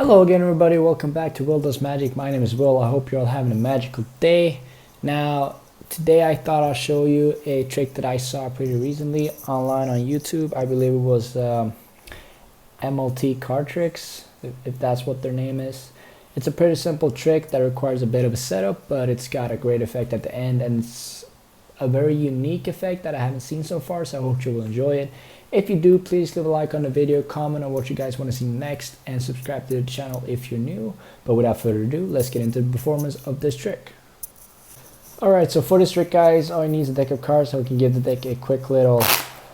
Hello again everybody, welcome back to Will Does Magic. My name is Will. I hope you're all having a magical day. Now, today I thought I'll show you a trick that I saw pretty recently online on YouTube. I believe it was MLT Card Tricks, if that's what their name is. It's a pretty simple trick that requires a bit of a setup, but it's got a great effect at the end, and it's a very unique effect that I haven't seen so far, so I hope you will enjoy it. If you do, please leave a like on the video, comment on what you guys want to see next, and subscribe to the channel if you're new. But without further ado, let's get into the performance of this trick. Alright, so for this trick guys, all you need is a deck of cards, so we can give the deck a quick little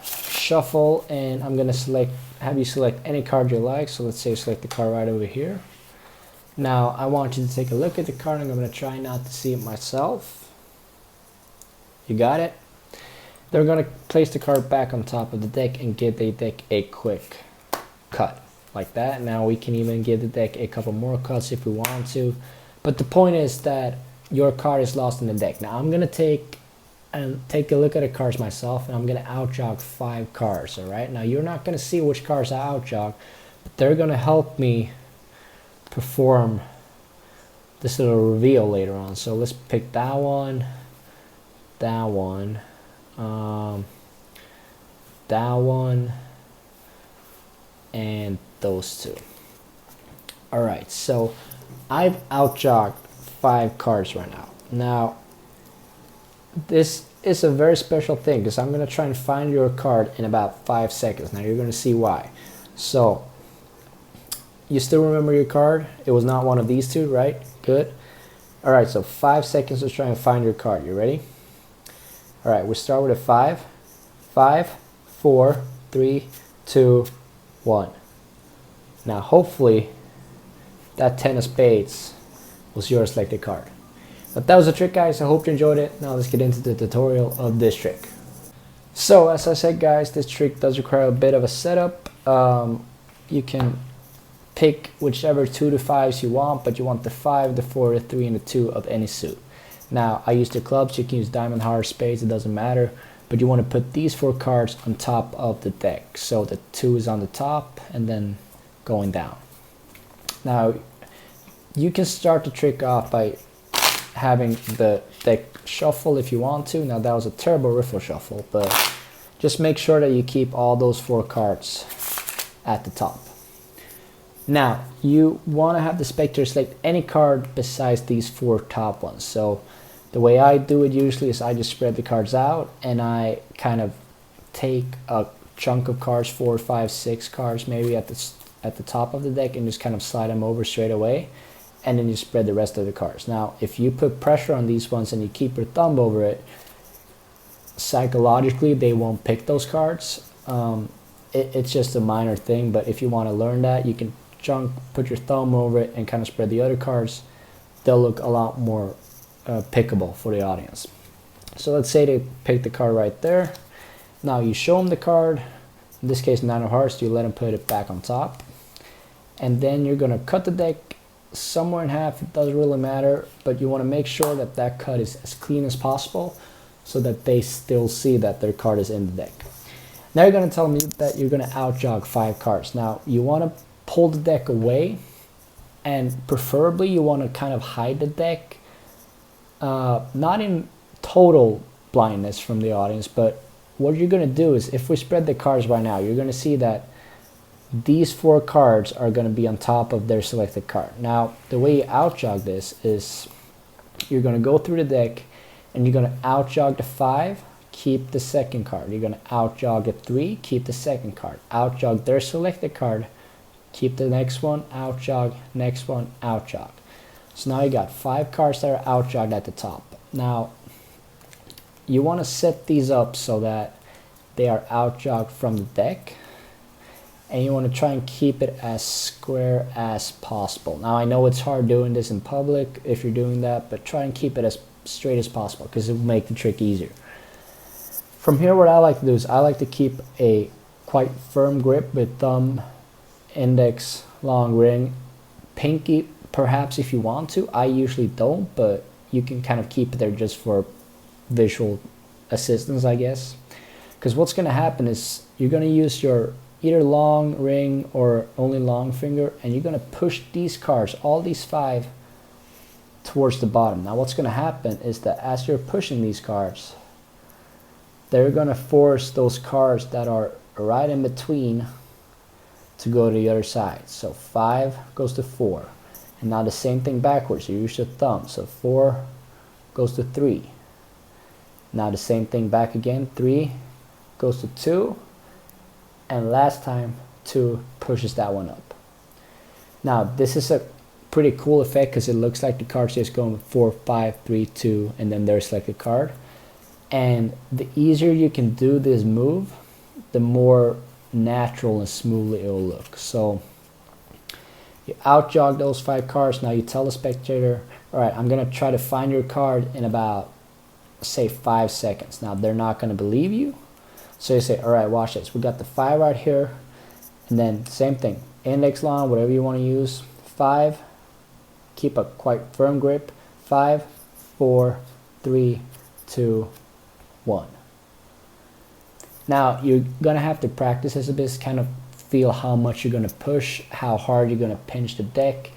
shuffle, and I'm going to have you select any card you like. So let's say select the card right over here. Now I want you to take a look at the card, and I'm going to try not to see it myself. You got it? They're going to place the card back on top of the deck and give the deck a quick cut like that. Now we can even give the deck a couple more cuts if we want to, but the point is that your card is lost in the deck. Now I'm going to take a look at the cards myself, and I'm going to outjog 5 cards. Alright, now you're not going to see which cards I outjog, but they're going to help me perform this little reveal later on. So let's pick that one, that one, that one, and those two. Alright, so I've outjogged 5 cards right now. Now this is a very special thing because I'm going to try and find your card in about 5 seconds. Now you're going to see why. So you still remember your card? It was not one of these two, right? Good. Alright, so 5 seconds to try and find your card. You ready? Alright, we start with a 5. 5, 4, 3, 2, 1. Now hopefully that 10 of spades was your selected card. But that was the trick guys, I hope you enjoyed it. Now let's get into the tutorial of this trick. So as I said guys, this trick does require a bit of a setup. You can pick whichever 2 to 5s you want, but you want the 5, the 4, the 3, and the 2 of any suit. Now I use the clubs, you can use diamond, heart, spades, it doesn't matter, but you want to put these 4 cards on top of the deck, so the 2 is on the top and then going down. Now you can start the trick off by having the deck shuffle if you want to. Now that was a terrible riffle shuffle, but just make sure that you keep all those 4 cards at the top. Now you want to have the spectator select any card besides these 4 top ones. So the way I do it usually is I just spread the cards out, and I kind of take a chunk of cards, 4, 5, 6 cards maybe at the top of the deck, and just kind of slide them over straight away, and then you spread the rest of the cards. Now if you put pressure on these ones and you keep your thumb over it, psychologically they won't pick those cards. It's just a minor thing, but if you want to learn that, you can put your thumb over it and kind of spread the other cards. They'll look a lot more pickable for the audience. So let's say they pick the card right there. Now you show them the card, in this case 9 of hearts, you let them put it back on top, and then you're going to cut the deck somewhere in half. It doesn't really matter, but you want to make sure that that cut is as clean as possible so that they still see that their card is in the deck. Now you're going to tell me that you're going to outjog 5 cards. Now you want to pull the deck away, and preferably you want to kind of hide the deck, not in total blindness from the audience, but what you're going to do is, if we spread the cards right now, you're going to see that these 4 cards are going to be on top of their selected card. Now the way you outjog this is you're going to go through the deck and you're going to outjog the 5, keep the second card. You're going to outjog the 3, keep the second card. Outjog their selected card, keep the next one, outjog, next one, outjog. So now you got 5 cards that are outjogged at the top. Now you want to set these up so that they are outjogged from the deck, and you want to try and keep it as square as possible. Now I know it's hard doing this in public if you're doing that, but try and keep it as straight as possible because it will make the trick easier. From here, what I like to do is I like to keep a quite firm grip with thumb, index, long ring, pinky perhaps if you want to. I usually don't, but you can kind of keep it there just for visual assistance, I guess. Because what's going to happen is you're going to use your either long ring or only long finger, and you're going to push these cards, all these 5, towards the bottom. Now what's going to happen is that as you're pushing these cards, they're going to force those cards that are right in between to go to the other side. So 5 goes to 4, and now the same thing backwards. You use your thumb, so 4 goes to 3. Now the same thing back again. 3 goes to 2, and last time 2 pushes that one up. Now this is a pretty cool effect because it looks like the card's just going 4, 5, 3, 2, and then there's like a card. And the easier you can do this move, the more natural and smoothly it will look. So you out jog those 5 cards. Now you tell the spectator, all right, I'm gonna try to find your card in about, say, 5 seconds. Now they're not gonna believe you, so you say, all right, watch this, we got the 5 right here, and then same thing, index long, whatever you want to use, 5, keep a quite firm grip, 5, 4, 3, 2, 1. Now you're gonna have to practice this a bit, kind of feel how much you're gonna push, how hard you're gonna pinch the deck,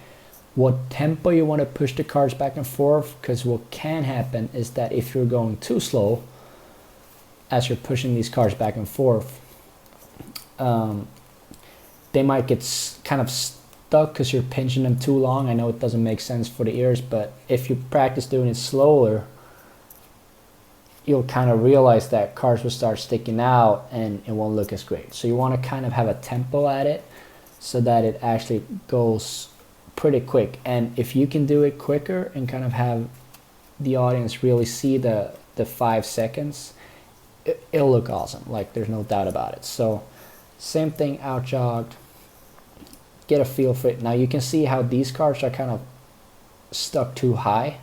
what tempo you want to push the cards back and forth, because what can happen is that if you're going too slow as you're pushing these cards back and forth, they might get kind of stuck because you're pinching them too long. I know it doesn't make sense for the ears, but if you practice doing it slower, you'll kind of realize that cards will start sticking out and it won't look as great. So you want to kind of have a tempo at it so that it actually goes pretty quick. And if you can do it quicker and kind of have the audience really see the 5 seconds, it'll look awesome. Like, there's no doubt about it. So same thing, out jogged, get a feel for it. Now you can see how these cards are kind of stuck too high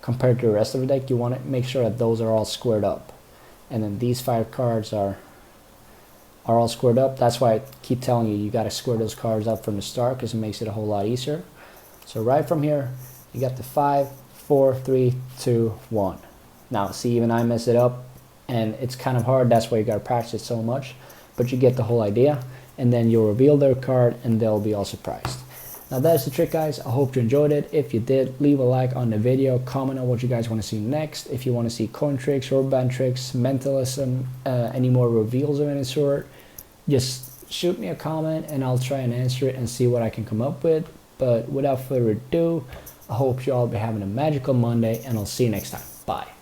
compared to the rest of the deck. You want to make sure that those are all squared up, and then these 5 cards are all squared up. That's why I keep telling you, you got to square those cards up from the start, because it makes it a whole lot easier. So right from here, you got the 5, 4, 3, 2, 1. Now see, even I mess it up, and it's kind of hard. That's why you got to practice it so much, but you get the whole idea. And then you'll reveal their card and they'll be all surprised. Now that's the trick, guys. I hope you enjoyed it. If you did, leave a like on the video, comment on what you guys want to see next. If you want to see coin tricks, rubber band tricks, mentalism, any more reveals of any sort, just shoot me a comment and I'll try and answer it and see what I can come up with. But without further ado, I hope you all be having a magical Monday, and I'll see you next time. Bye.